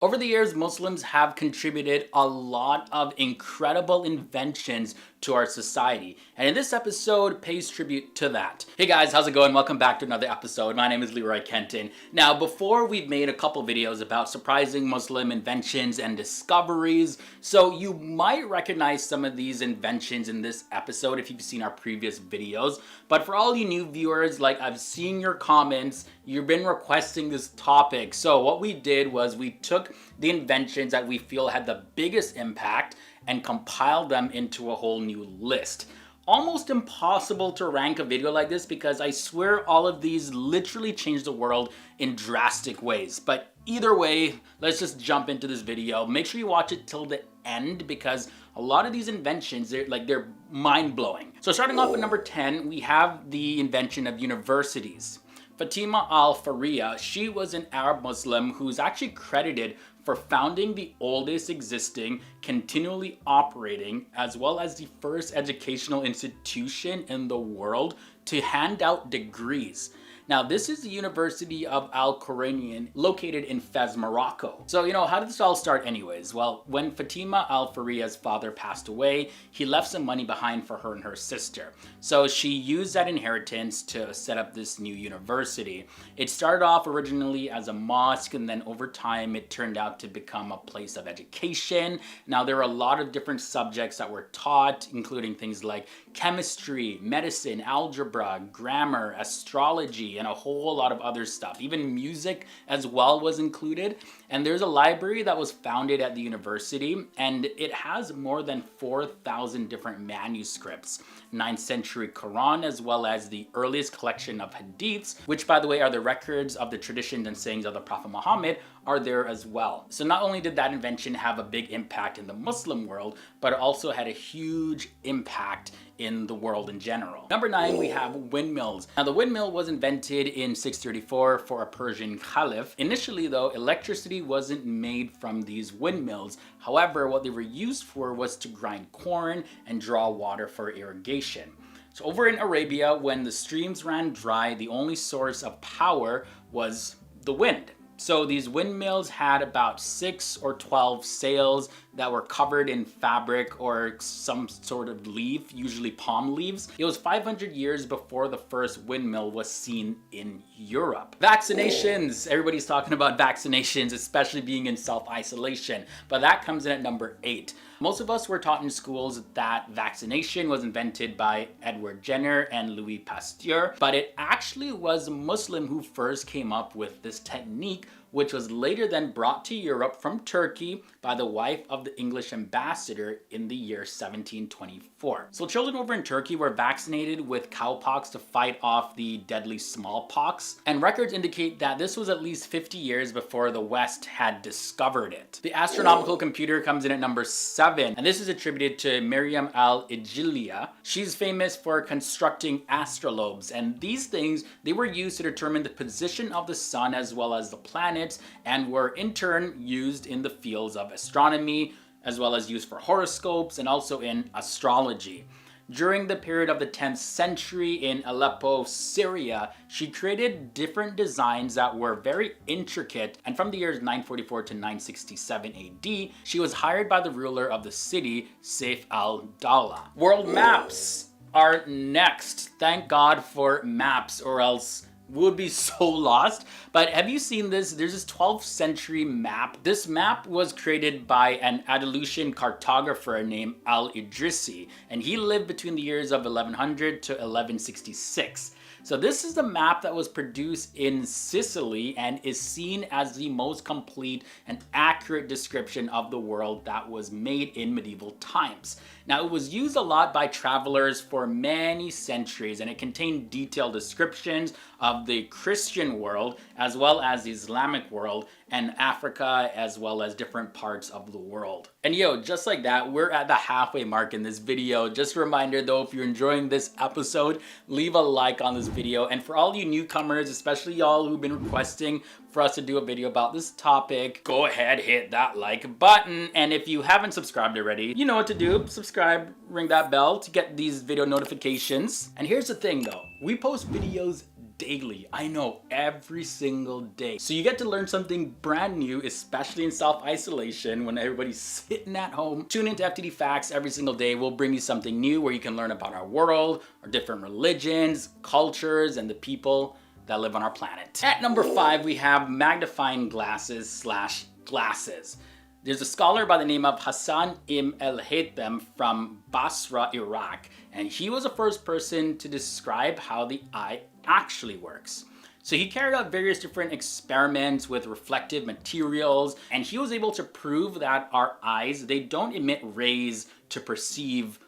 Over the years, Muslims have contributed a lot of incredible inventions to our society, and in this episode pays tribute to that. Hey guys, how's it going? Welcome back to another episode. My name is Leroy Kenton. Now, before, we've made a couple videos about surprising Muslim inventions and discoveries, so you might recognize some of these inventions in this episode if you've seen our previous videos. But for all you new viewers, like, I've seen your comments, you've been requesting this topic. So what we did was we took the inventions that we feel had the biggest impact and compiled them into a whole new list. Almost impossible to rank a video like this because I swear all of these literally changed the world in drastic ways. But either way, let's just jump into this video. Make sure you watch it till the end because a lot of these inventions, they're mind-blowing. So starting off with number 10, we have the invention of universities. Fatima al-Fariya, she was an Arab Muslim who's actually credited for founding the oldest existing, continually operating, as well as the first educational institution in the world to hand out degrees. Now, this is the University of Al-Quranian located in Fez, Morocco. So, how did this all start anyways? Well, when Fatima al-Fariya's father passed away, he left some money behind for her and her sister. So she used that inheritance to set up this new university. It started off originally as a mosque, and then over time it turned out to become a place of education. Now, there are a lot of different subjects that were taught, including things like chemistry, medicine, algebra, grammar, astrology, and a whole lot of other stuff. Even music as well was included. And there's a library that was founded at the university, and it has more than 4,000 different manuscripts, 9th century Quran, as well as the earliest collection of hadiths, which, by the way, are the records of the traditions and sayings of the Prophet Muhammad, are there as well. So not only did that invention have a big impact in the Muslim world, but it also had a huge impact in the world in general. Number 9, we have windmills. Now, the windmill was invented in 634 for a Persian caliph. Initially though, electricity wasn't made from these windmills. However, what they were used for was to grind corn and draw water for irrigation. So over in Arabia, when the streams ran dry, the only source of power was the wind. So these windmills had about 6 or 12 sails that were covered in fabric or some sort of leaf, usually palm leaves. It was 500 years before the first windmill was seen in Europe. Vaccinations. Everybody's talking about vaccinations, especially being in self-isolation, but that comes in at number 8. Most of us were taught in schools that vaccination was invented by Edward Jenner and Louis Pasteur, but it actually was a Muslim who first came up with this technique, which was later then brought to Europe from Turkey by the wife of the English ambassador in the year 1724. So children over in Turkey were vaccinated with cowpox to fight off the deadly smallpox, and records indicate that this was at least 50 years before the West had discovered it. The astronomical computer comes in at number 7, and this is attributed to Miriam al-Ijliya. She's famous for constructing astrolabes, and these things, they were used to determine the position of the sun as well as the planets, and were in turn used in the fields of astronomy, as well as used for horoscopes and also in astrology. During the period of the 10th century in Aleppo, Syria, she created different designs that were very intricate, and from the years 944 to 967 AD, she was hired by the ruler of the city, Saif al-Dawla. World maps are next. Thank God for maps, or else we would be so lost. But have you seen this? There's this 12th century map. This map was created by an Andalusian cartographer named Al-Idrisi, and he lived between the years of 1100 to 1166. So this is the map that was produced in Sicily and is seen as the most complete and accurate description of the world that was made in medieval times. Now, it was used a lot by travelers for many centuries, and it contained detailed descriptions of the Christian world as well as the Islamic world and Africa, as well as different parts of the world. And just like that, we're at the halfway mark in this video. Just a reminder though, if you're enjoying this episode, leave a like on this video. And for all you newcomers, especially y'all who've been requesting for us to do a video about this topic, go ahead, hit that like button. And if you haven't subscribed already, you know what to do. Subscribe, ring that bell to get these video notifications. And here's the thing though, we post videos daily. I know, every single day. So you get to learn something brand new, especially in self-isolation when everybody's sitting at home. Tune into FTD Facts every single day. We'll bring you something new where you can learn about our world, our different religions, cultures, and the people that live on our planet. At number 5, we have magnifying glasses. There's a scholar by the name of Hassan Ibn al-Haytham from Basra, Iraq, and he was the first person to describe how the eye actually works. So he carried out various different experiments with reflective materials, and he was able to prove that our eyes, they don't emit rays to perceive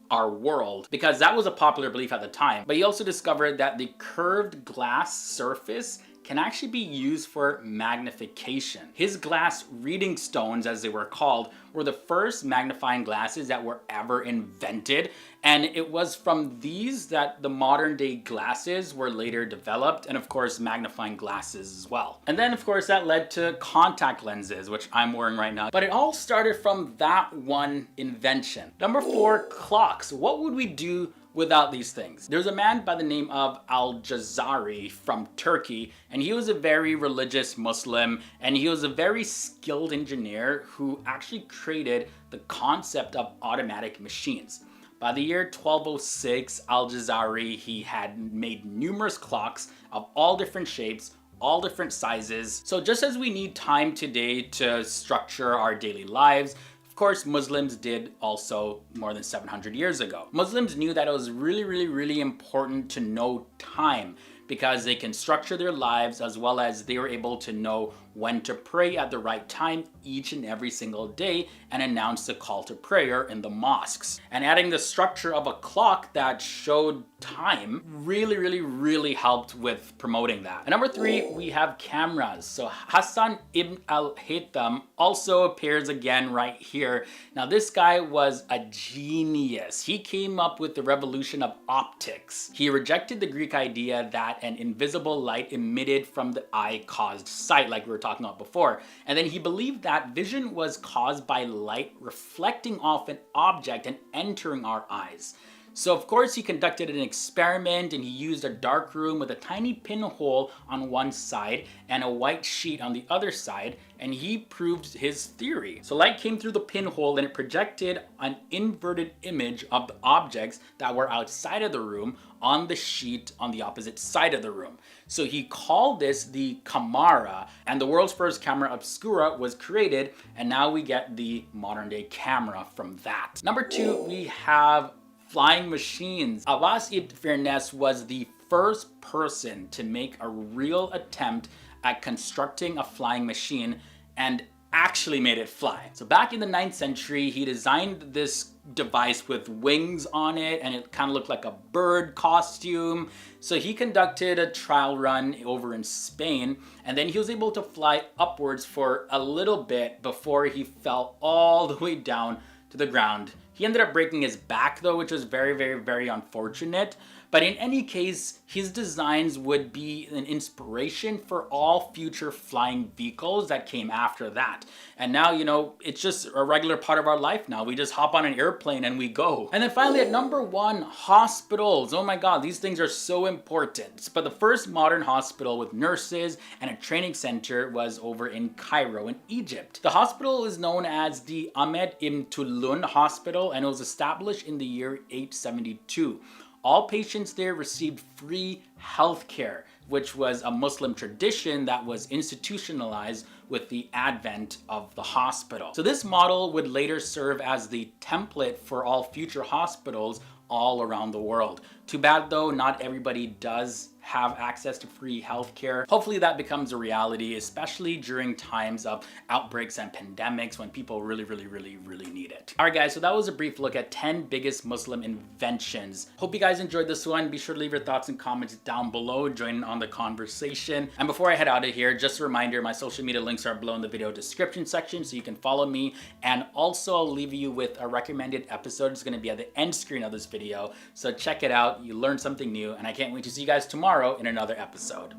our world, because that was a popular belief at the time. But he also discovered that the curved glass surface can actually be used for magnification. His glass reading stones, as they were called, were the first magnifying glasses that were ever invented. And it was from these that the modern day glasses were later developed, and of course magnifying glasses as well. And then of course that led to contact lenses, which I'm wearing right now. But it all started from that one invention. Number 4, clocks. What would we do without these things? There's a man by the name of Al-Jazari from Turkey, and he was a very religious Muslim, and he was a very skilled engineer who actually created the concept of automatic machines. By the year 1206, Al-Jazari, he had made numerous clocks of all different shapes, all different sizes. So just as we need time today to structure our daily lives, of course, Muslims did also more than 700 years ago. Muslims knew that it was really important to know time, because they can structure their lives, as well as they were able to know when to pray at the right time each and every single day and announce the call to prayer in the mosques. And adding the structure of a clock that showed time really helped with promoting that. And number 3, we have cameras. So Hassan Ibn al-Haytham also appears again right here. Now this guy was a genius. He came up with the revolution of optics. He rejected the Greek idea that an invisible light emitted from the eye caused sight, like we were talking about before. And then he believed that vision was caused by light reflecting off an object and entering our eyes. So of course he conducted an experiment, and he used a dark room with a tiny pinhole on one side and a white sheet on the other side, and he proved his theory. So light came through the pinhole and it projected an inverted image of the objects that were outside of the room on the sheet on the opposite side of the room. So he called this the camera, and the world's first camera obscura was created, and now we get the modern day camera from that. Number 2, we have flying machines. Abbas ibn Firnas was the first person to make a real attempt at constructing a flying machine and actually made it fly. So back in the 9th century, he designed this device with wings on it, and it kind of looked like a bird costume. So he conducted a trial run over in Spain, and then he was able to fly upwards for a little bit before he fell all the way down to the ground. He ended up breaking his back though, which was very unfortunate. But in any case, his designs would be an inspiration for all future flying vehicles that came after that. And now, you know, it's just a regular part of our life now. We just hop on an airplane and we go. And then finally at number 1, hospitals. Oh my God, these things are so important. But the first modern hospital with nurses and a training center was over in Cairo in Egypt. The hospital is known as the Ahmed Ibn Tulun Hospital, and it was established in the year 872. All patients there received free health care, which was a Muslim tradition that was institutionalized with the advent of the hospital. So this model would later serve as the template for all future hospitals all around the world. Too bad though, not everybody does have access to free healthcare. Hopefully that becomes a reality, especially during times of outbreaks and pandemics when people really need it. All right guys, so that was a brief look at 10 biggest Muslim inventions. Hope you guys enjoyed this one. Be sure to leave your thoughts and comments down below, join in on the conversation. And before I head out of here, just a reminder, my social media links are below in the video description section so you can follow me. And also I'll leave you with a recommended episode. It's gonna be at the end screen of this video. So check it out, you learned something new, and I can't wait to see you guys tomorrow in another episode.